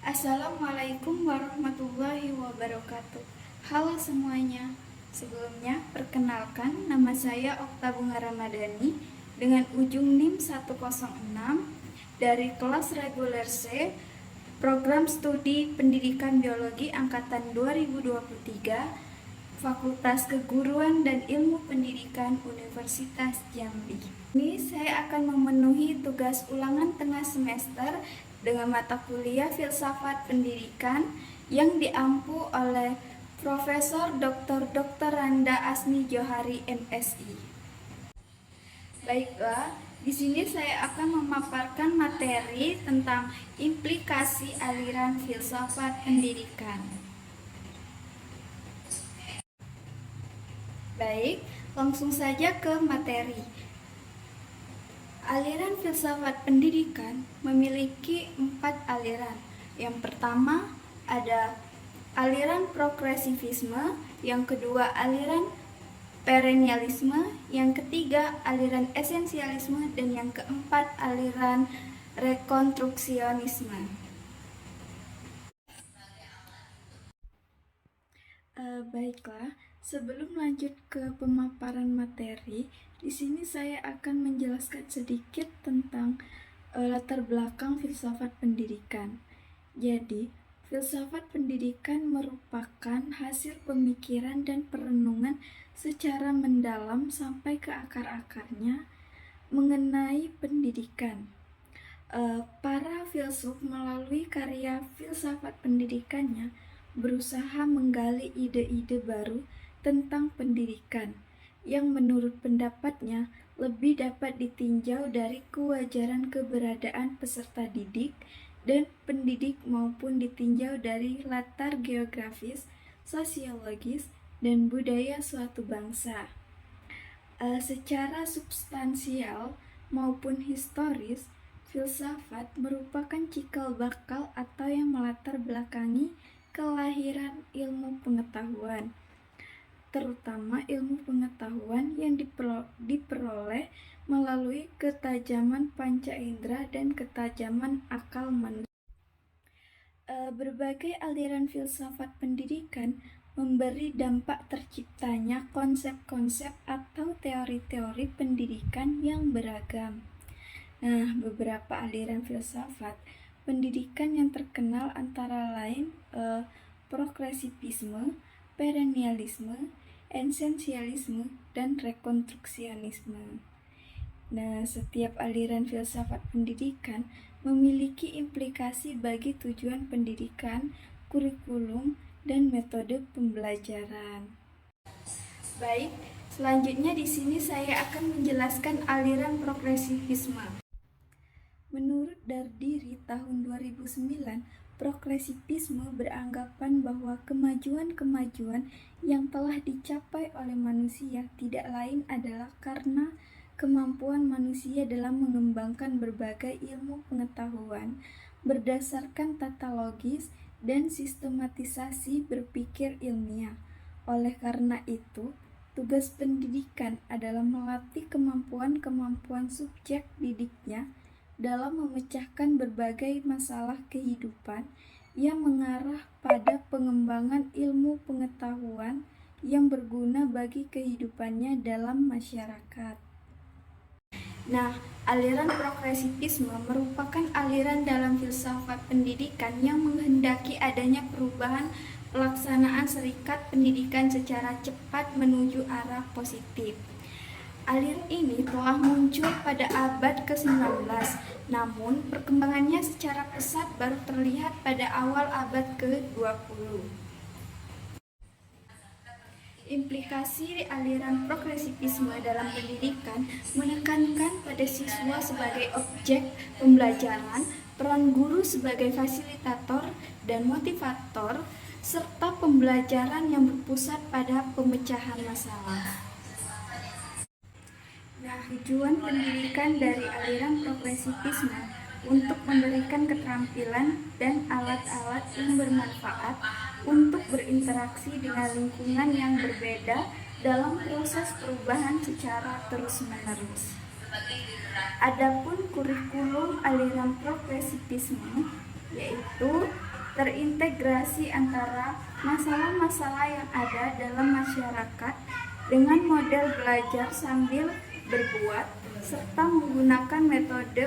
Assalamualaikum warahmatullahi wabarakatuh. Halo semuanya. Sebelumnya, perkenalkan nama saya Okta Bunga Ramadhani dengan ujung NIM 106 dari kelas reguler C, Program Studi Pendidikan Biologi angkatan 2023, Fakultas Keguruan dan Ilmu Pendidikan Universitas Jambi. Ini saya akan memenuhi tugas ulangan tengah semester dengan mata kuliah Filsafat Pendidikan yang diampu oleh Profesor Dr. Randa Asmi Johari MSI. Baiklah, di sini saya akan memaparkan materi tentang implikasi aliran filsafat pendidikan. Baik, langsung saja ke materi. Aliran filsafat pendidikan memiliki 4 aliran. Yang pertama ada aliran progresivisme, yang kedua aliran perennialisme, yang ketiga aliran esensialisme, dan yang keempat aliran rekonstruksionisme. Baiklah, sebelum lanjut ke pemaparan materi, di sini saya akan menjelaskan sedikit tentang latar belakang filsafat pendidikan. Jadi, filsafat pendidikan merupakan hasil pemikiran dan perenungan secara mendalam sampai ke akar-akarnya mengenai pendidikan. Para filsuf melalui karya filsafat pendidikannya berusaha menggali ide-ide baru tentang pendidikan yang menurut pendapatnya lebih dapat ditinjau dari kewajaran keberadaan peserta didik dan pendidik maupun ditinjau dari latar geografis, sosiologis, dan budaya suatu bangsa. Secara substansial maupun historis, filsafat merupakan cikal bakal atau yang melatar belakangi kelahiran ilmu pengetahuan, terutama ilmu pengetahuan yang diperoleh melalui ketajaman panca indera dan ketajaman akal manusia. Berbagai aliran filsafat pendidikan memberi dampak terciptanya konsep-konsep atau teori-teori pendidikan yang beragam. Nah, beberapa aliran filsafat pendidikan yang terkenal antara lain progresivisme, perennialisme, esensialisme, dan rekonstruksionisme. Nah, setiap aliran filsafat pendidikan memiliki implikasi bagi tujuan pendidikan, kurikulum, dan metode pembelajaran. Baik, selanjutnya di sini saya akan menjelaskan aliran progresivisme. Menurut Dardiri tahun 2009, progresivisme beranggapan bahwa kemajuan-kemajuan yang telah dicapai oleh manusia tidak lain adalah karena kemampuan manusia dalam mengembangkan berbagai ilmu pengetahuan berdasarkan tata logis dan sistematisasi berpikir ilmiah. Oleh karena itu, tugas pendidikan adalah melatih kemampuan-kemampuan subjek didiknya dalam memecahkan berbagai masalah kehidupan yang mengarah pada pengembangan ilmu pengetahuan yang berguna bagi kehidupannya dalam masyarakat. Nah, aliran progresivisme merupakan aliran dalam filsafat pendidikan yang menghendaki adanya perubahan pelaksanaan serikat pendidikan secara cepat menuju arah positif. Aliran ini telah muncul pada abad ke-19, namun perkembangannya secara pesat baru terlihat pada awal abad ke-20. Implikasi aliran progresivisme dalam pendidikan menekankan pada siswa sebagai objek pembelajaran, peran guru sebagai fasilitator dan motivator, serta pembelajaran yang berpusat pada pemecahan masalah. Nah, tujuan pendidikan dari aliran progresivisme untuk memberikan keterampilan dan alat-alat yang bermanfaat untuk berinteraksi dengan lingkungan yang berbeda dalam proses perubahan secara terus-menerus. Adapun kurikulum aliran progresivisme yaitu terintegrasi antara masalah-masalah yang ada dalam masyarakat dengan model belajar sambil berbuat, serta menggunakan metode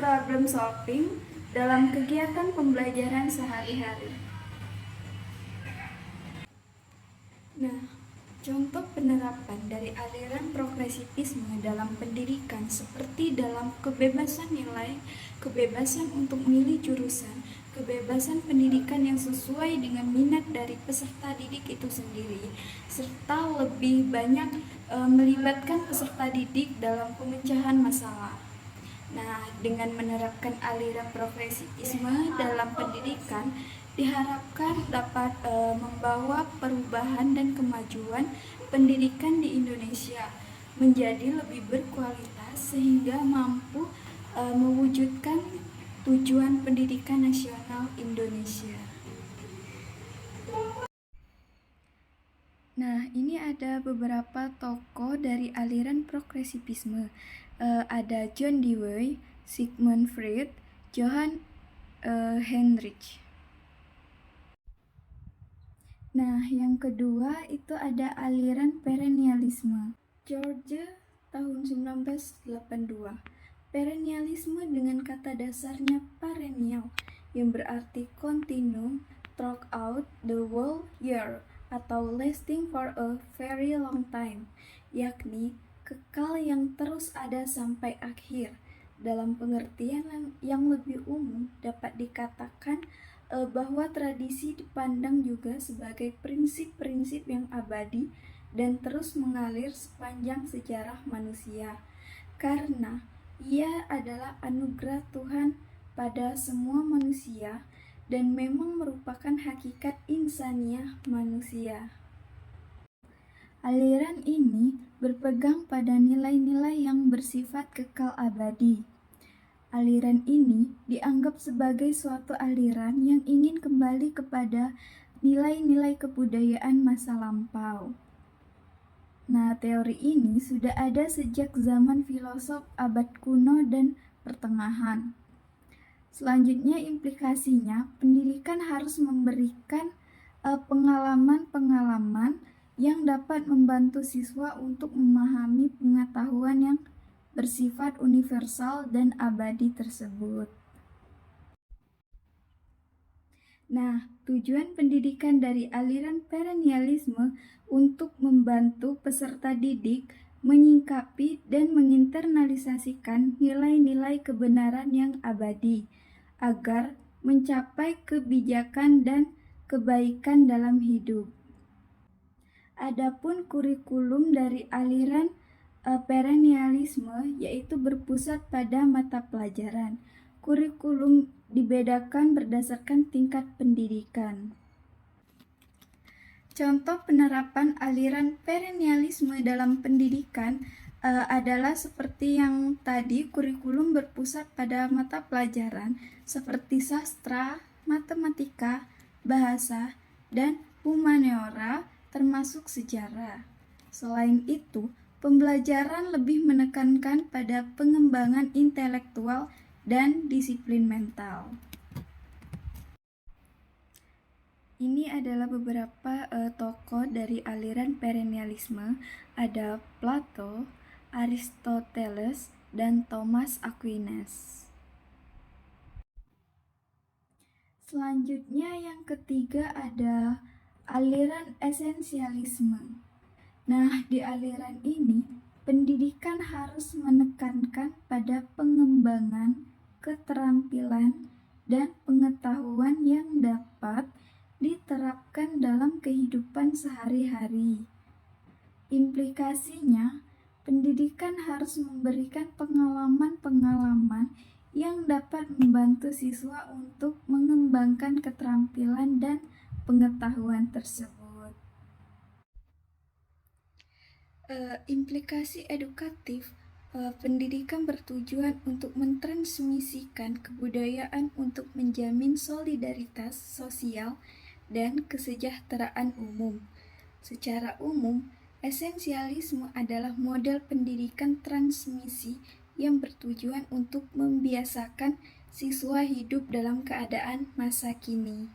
problem solving dalam kegiatan pembelajaran sehari-hari. Nah, contoh penerapan dari aliran progresivisme dalam pendidikan seperti dalam kebebasan nilai, kebebasan untuk memilih jurusan, kebebasan pendidikan yang sesuai dengan minat dari peserta didik itu sendiri, serta lebih banyak melibatkan peserta didik dalam pemecahan masalah. Nah, dengan menerapkan aliran progresivisme dalam pendidikan, diharapkan dapat membawa perubahan dan kemajuan pendidikan di Indonesia menjadi lebih berkualitas sehingga mampu mewujudkan tujuan pendidikan nasional Indonesia. Nah, ini ada beberapa tokoh dari aliran progresivisme. Ada John Dewey, Sigmund Freud, Johann Heinrich. Nah, yang kedua itu ada aliran perennialisme. George tahun 1982. Perennialisme dengan kata dasarnya perennial yang berarti continue throughout the whole year atau lasting for a very long time, yakni kekal yang terus ada sampai akhir. Dalam pengertian yang lebih umum dapat dikatakan bahwa tradisi dipandang juga sebagai prinsip-prinsip yang abadi dan terus mengalir sepanjang sejarah manusia, karena ia adalah anugerah Tuhan pada semua manusia dan memang merupakan hakikat insaniah manusia. Aliran ini berpegang pada nilai-nilai yang bersifat kekal abadi. Aliran ini dianggap sebagai suatu aliran yang ingin kembali kepada nilai-nilai kebudayaan masa lampau. Nah, teori ini sudah ada sejak zaman filosof abad kuno dan pertengahan. Selanjutnya, implikasinya pendidikan harus memberikan pengalaman-pengalaman yang dapat membantu siswa untuk memahami pengetahuan yang bersifat universal dan abadi tersebut. Nah, tujuan pendidikan dari aliran perennialisme untuk membantu peserta didik menyingkapi dan menginternalisasikan nilai-nilai kebenaran yang abadi agar mencapai kebijakan dan kebaikan dalam hidup. Adapun kurikulum dari aliran perennialisme yaitu berpusat pada mata pelajaran. Kurikulum dibedakan berdasarkan tingkat pendidikan. Contoh penerapan aliran perennialisme dalam pendidikan adalah seperti yang tadi, kurikulum berpusat pada mata pelajaran seperti sastra, matematika, bahasa, dan humaniora termasuk sejarah. Selain itu, pembelajaran lebih menekankan pada pengembangan intelektual dan disiplin mental. Ini adalah beberapa tokoh dari aliran perennialisme. Ada Plato, Aristoteles, dan Thomas Aquinas. Selanjutnya yang ketiga ada aliran esensialisme. Nah, di aliran ini pendidikan harus menekankan pada pengembangan keterampilan dan pengetahuan yang dapat diterapkan dalam kehidupan sehari-hari. Implikasinya, pendidikan harus memberikan pengalaman-pengalaman yang dapat membantu siswa untuk mengembangkan keterampilan dan pengetahuan tersebut. Implikasi edukatif, pendidikan bertujuan untuk mentransmisikan kebudayaan untuk menjamin solidaritas sosial dan kesejahteraan umum. Secara umum, esensialisme adalah model pendidikan transmisi yang bertujuan untuk membiasakan siswa hidup dalam keadaan masa kini.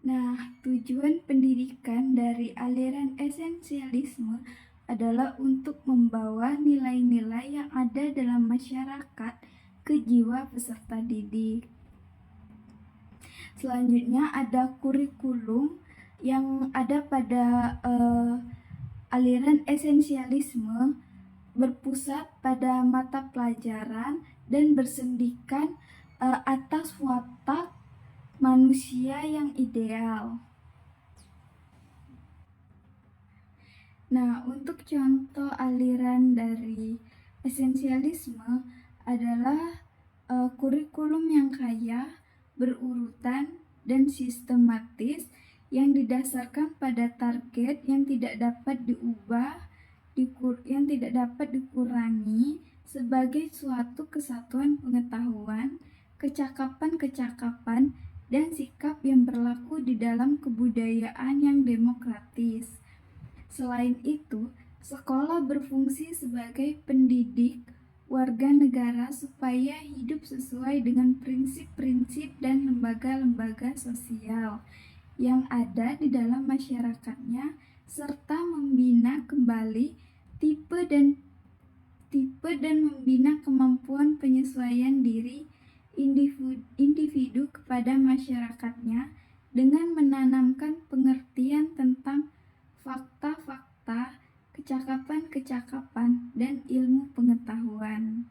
Nah, tujuan pendidikan dari aliran esensialisme adalah untuk membawa nilai-nilai yang ada dalam masyarakat ke jiwa peserta didik. Selanjutnya ada kurikulum yang ada pada aliran esensialisme berpusat pada mata pelajaran dan bersendikan atas watak manusia yang ideal. Nah, untuk contoh aliran dari esensialisme adalah kurikulum yang kaya, berurutan, dan sistematis yang didasarkan pada target yang tidak dapat diubah, yang tidak dapat dikurangi sebagai suatu kesatuan pengetahuan, kecakapan-kecakapan, dan sikap yang berlaku di dalam kebudayaan yang demokratis. Selain itu, sekolah berfungsi sebagai pendidik warga negara supaya hidup sesuai dengan prinsip-prinsip dan lembaga-lembaga sosial yang ada di dalam masyarakatnya, serta membina kembali tipe dan membina kemampuan penyesuaian diri individu kepada masyarakatnya dengan menanamkan pengertian tentang fakta-fakta, kecakapan-kecakapan, dan ilmu pengetahuan.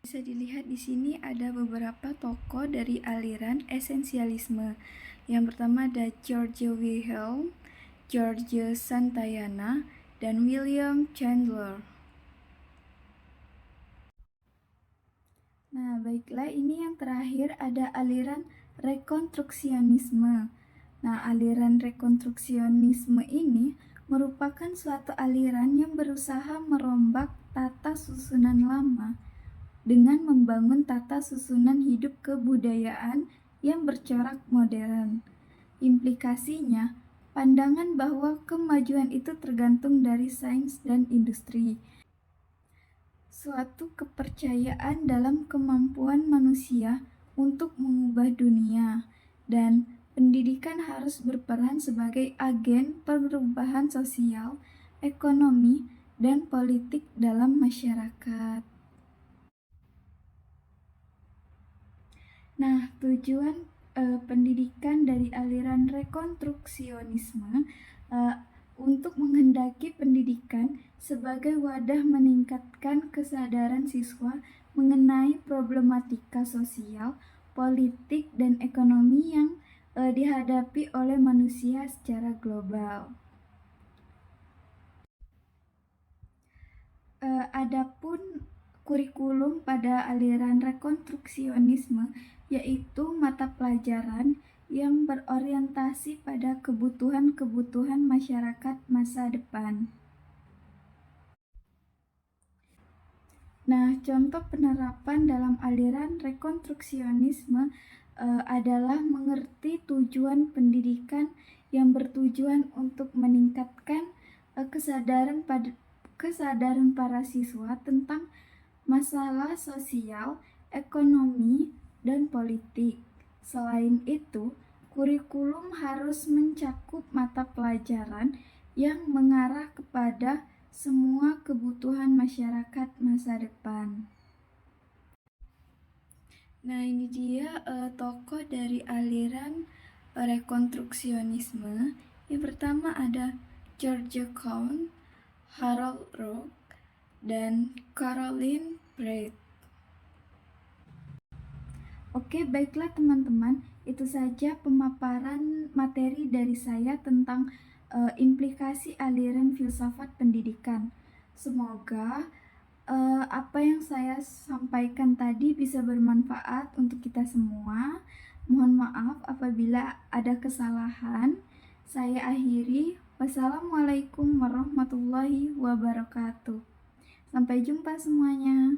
Bisa dilihat di sini ada beberapa tokoh dari aliran esensialisme. Yang pertama ada George Wilhelm, George Santayana, dan William Chandler. Nah, baiklah, ini yang terakhir ada aliran rekonstruksionisme. Nah, aliran rekonstruksionisme ini merupakan suatu aliran yang berusaha merombak tata susunan lama dengan membangun tata susunan hidup kebudayaan yang bercorak modern. Implikasinya, pandangan bahwa kemajuan itu tergantung dari sains dan industri. Suatu kepercayaan dalam kemampuan manusia untuk mengubah dunia, dan pendidikan harus berperan sebagai agen perubahan sosial, ekonomi, dan politik dalam masyarakat. Nah, tujuan pendidikan dari aliran rekonstruksionisme untuk menghendaki pendidikan sebagai wadah meningkatkan kesadaran siswa mengenai problematika sosial, politik, dan ekonomi yang dihadapi oleh manusia secara global. Adapun kurikulum pada aliran rekonstruksionisme yaitu mata pelajaran yang berorientasi pada kebutuhan-kebutuhan masyarakat masa depan. Nah, contoh penerapan dalam aliran rekonstruksionisme adalah mengerti tujuan pendidikan yang bertujuan untuk meningkatkan kesadaran para siswa tentang masalah sosial, ekonomi, dan politik. Selain itu, kurikulum harus mencakup mata pelajaran yang mengarah kepada semua kebutuhan masyarakat masa depan. Nah, ini dia tokoh dari aliran rekonstruksionisme. Yang pertama ada George Cohn, Harold Rock, dan Caroline Pratt. Oke, baiklah teman-teman, itu saja pemaparan materi dari saya tentang implikasi aliran filsafat pendidikan. Semoga apa yang saya sampaikan tadi bisa bermanfaat untuk kita semua. Mohon maaf apabila ada kesalahan. Saya akhiri. Wassalamualaikum warahmatullahi wabarakatuh. Sampai jumpa semuanya.